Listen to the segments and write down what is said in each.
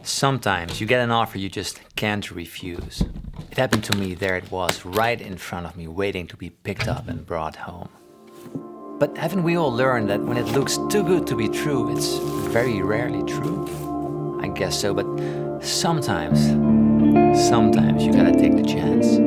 Sometimes you get an offer you just can't refuse. It happened to me. There it was, right in front of me, waiting to be picked up and brought home. But haven't we all learned that when it looks too good to be true, it's very rarely true? I guess so, but sometimes you gotta take the chance.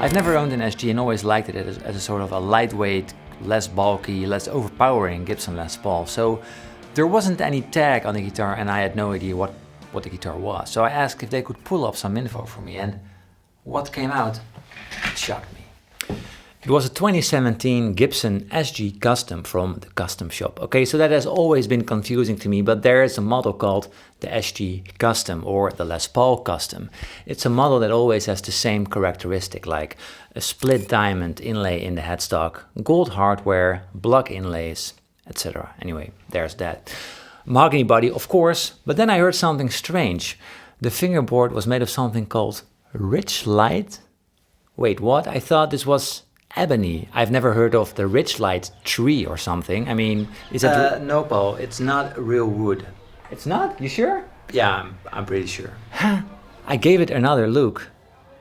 I've never owned an SG and always liked it as a sort of a lightweight, less bulky, less overpowering Gibson Les Paul. So there wasn't any tag on the guitar and I had no idea what the guitar was. So I asked if they could pull up some info for me, and what came out, it shocked me. It was a 2017 Gibson SG Custom from the Custom shop. Okay, so that has always been confusing to me, but there is a model called the SG Custom or the Les Paul Custom. It's a model that always has the same characteristic, like a split diamond inlay in the headstock, gold hardware, block inlays, etc. Anyway, there's that. Mahogany body, of course, but then I heard something strange. The fingerboard was made of something called Richlite. Wait, what? I thought this was Ebony. I've never heard of the Richlite tree or something. I mean, is it... no, Paul, it's not real wood. It's not? You sure? Yeah, I'm pretty sure. Huh? I gave it another look.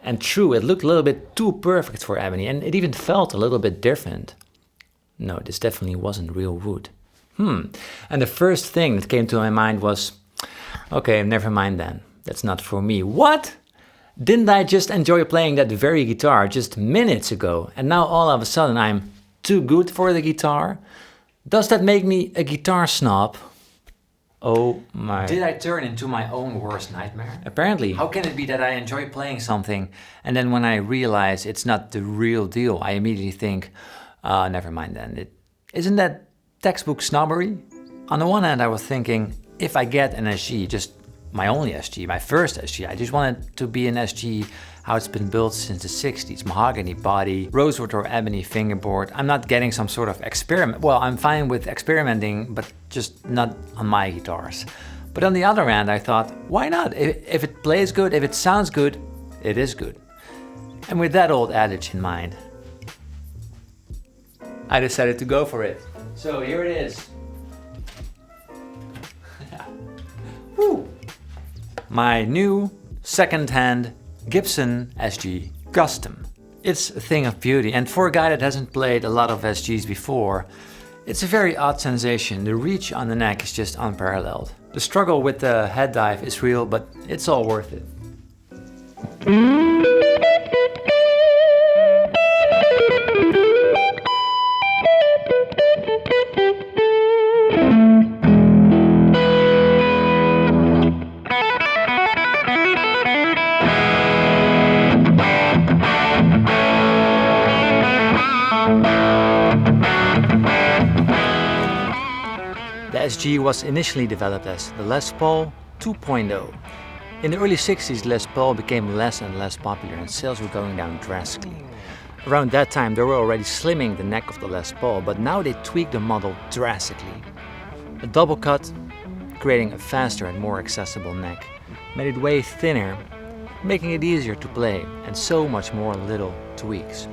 And true, it looked a little bit too perfect for Ebony, and it even felt a little bit different. No, this definitely wasn't real wood. And the first thing that came to my mind was, okay, never mind then. That's not for me. What? Didn't I just enjoy playing that very guitar just minutes ago, and now all of a sudden I'm too good for the guitar? Does that make me a guitar snob? Oh my... Did I turn into my own worst nightmare? Apparently. How can it be that I enjoy playing something, and then when I realize it's not the real deal, I immediately think, never mind then. Isn't that textbook snobbery? On the one hand, I was thinking, if I get an SG, just my only SG, my first SG. I just want it to be an SG how it's been built since the 60s. Mahogany body, rosewood or ebony fingerboard. I'm not getting some sort of experiment. Well, I'm fine with experimenting, but just not on my guitars. But on the other hand, I thought, why not? If it plays good, if it sounds good, it is good. And with that old adage in mind, I decided to go for it. So here it is. Woo! My new second-hand Gibson SG Custom. It's a thing of beauty, and for a guy that hasn't played a lot of SGs before, it's a very odd sensation. The reach on the neck is just unparalleled. The struggle with the head dive is real, but it's all worth it. The SG was initially developed as the Les Paul 2.0. In the early 60s, Les Paul became less and less popular and sales were going down drastically. Around that time, they were already slimming the neck of the Les Paul, but now they tweaked the model drastically. A double cut, creating a faster and more accessible neck, made it way thinner, making it easier to play, and so much more little tweaks.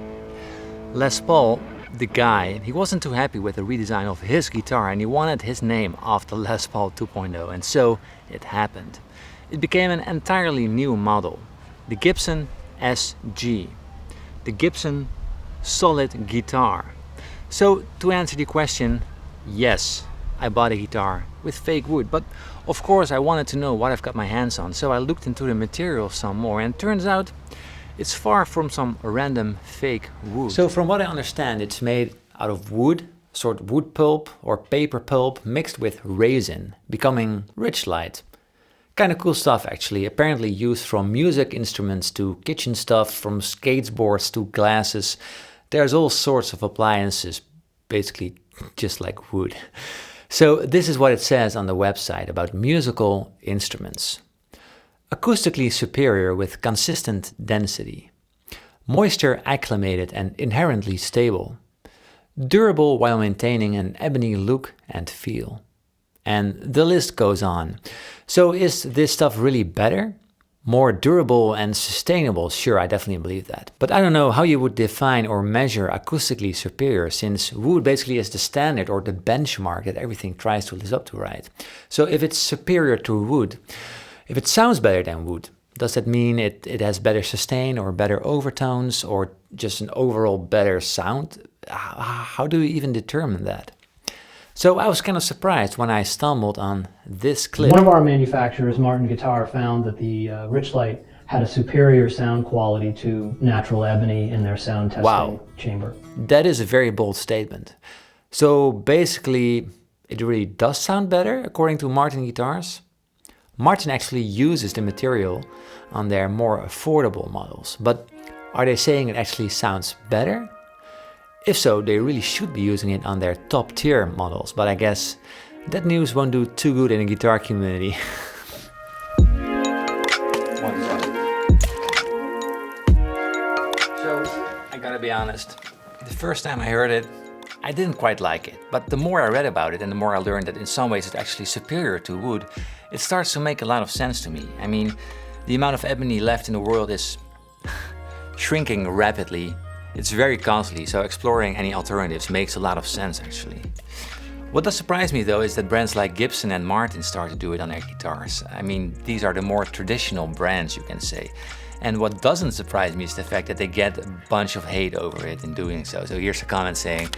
Les Paul, the guy, he wasn't too happy with the redesign of his guitar and he wanted his name off the Les Paul 2.0, and so it happened. It became an entirely new model, the Gibson SG, the Gibson solid guitar. So to answer the question, yes, I bought a guitar with fake wood, but of course I wanted to know what I've got my hands on, so I looked into the material some more and turns out it's far from some random fake wood. So from what I understand, it's made out of wood, sort of wood pulp or paper pulp mixed with resin, becoming Richlite. Kind of cool stuff actually, apparently used from music instruments to kitchen stuff, from skateboards to glasses. There's all sorts of appliances, basically just like wood. So this is what it says on the website about musical instruments. Acoustically superior with consistent density. Moisture acclimated and inherently stable. Durable while maintaining an ebony look and feel. And the list goes on. So is this stuff really better? More durable and sustainable? Sure, I definitely believe that. But I don't know how you would define or measure acoustically superior, since wood basically is the standard or the benchmark that everything tries to live up to, right? So if it's superior to wood, if it sounds better than wood, does that mean it has better sustain or better overtones or just an overall better sound? How do you even determine that? So I was kind of surprised when I stumbled on this clip. One of our manufacturers, Martin Guitar, found that the Richlite had a superior sound quality to natural ebony in their sound testing chamber. That is a very bold statement. So basically, it really does sound better according to Martin Guitars. Martin actually uses the material on their more affordable models, but are they saying it actually sounds better? If so, they really should be using it on their top tier models, but I guess that news won't do too good in the guitar community. So, I gotta be honest, the first time I heard it, I didn't quite like it, but the more I read about it and the more I learned that in some ways it's actually superior to wood, it starts to make a lot of sense to me. I mean, the amount of ebony left in the world is shrinking rapidly. It's very costly, so exploring any alternatives makes a lot of sense actually. What does surprise me though is that brands like Gibson and Martin start to do it on their guitars. I mean, these are the more traditional brands, you can say. And what doesn't surprise me is the fact that they get a bunch of hate over it in doing so. So here's a comment saying,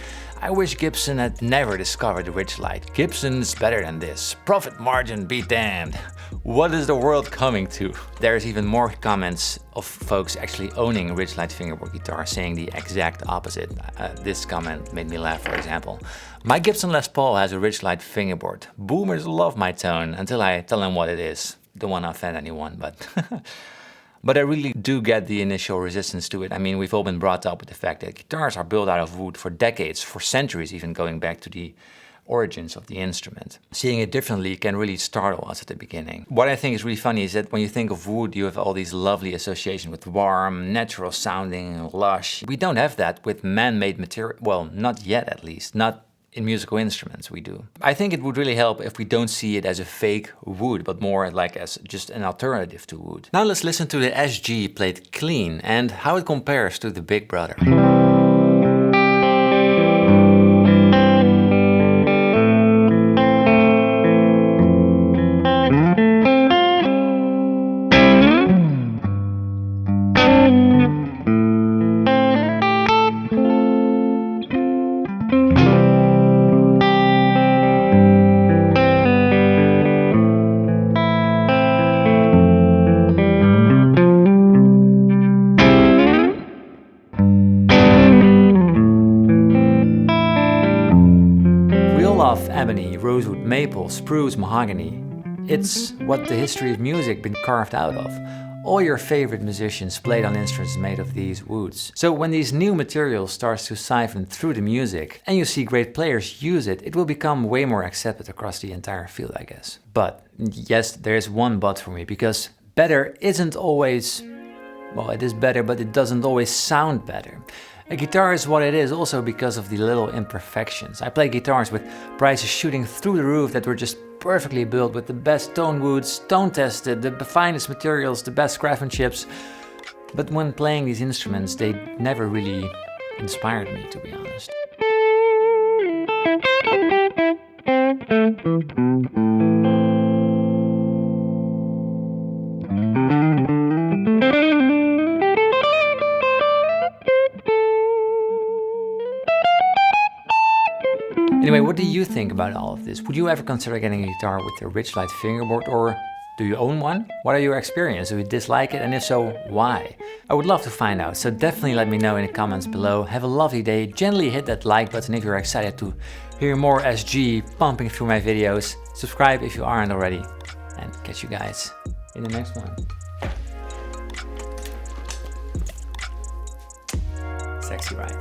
I wish Gibson had never discovered the Richlite. Gibson's better than this. Profit margin be damned. What is the world coming to? There's even more comments of folks actually owning Richlite fingerboard guitars saying the exact opposite. This comment made me laugh, for example. My Gibson Les Paul has a Richlite fingerboard. Boomers love my tone until I tell them what it is. Don't want to offend anyone, but... But I really do get the initial resistance to it. I mean, we've all been brought up with the fact that guitars are built out of wood for decades, for centuries, even going back to the origins of the instrument. Seeing it differently can really startle us at the beginning. What I think is really funny is that when you think of wood, you have all these lovely associations with warm, natural sounding, lush. We don't have that with man-made material. Well, not yet at least. Not in musical instruments we do. I think it would really help if we don't see it as a fake wood, but more like as just an alternative to wood. Now let's listen to the SG played clean and how it compares to the big brother. Ebony, rosewood, maple, spruce, mahogany. It's what the history of music been carved out of. all your favorite musicians played on instruments made of these woods. So when these new materials starts to siphon through the music and you see great players use it, it will become way more accepted across the entire field, I guess. But yes, there's one but for me, because better isn't always, well, it is better, but it doesn't always sound better. A guitar is what it is also because of the little imperfections. I play guitars with prices shooting through the roof that were just perfectly built with the best tone woods, tone tested, the finest materials, the best craftsmanships. But when playing these instruments, they never really inspired me, to be honest. Anyway, what do you think about all of this? Would you ever consider getting a guitar with a Richlite fingerboard, or do you own one? What are your experiences? Do you dislike it? And if so, why? I would love to find out, so definitely let me know in the comments below. Have a lovely day. Gently hit that like button if you're excited to hear more SG pumping through my videos. Subscribe if you aren't already. And catch you guys in the next one. Sexy, right?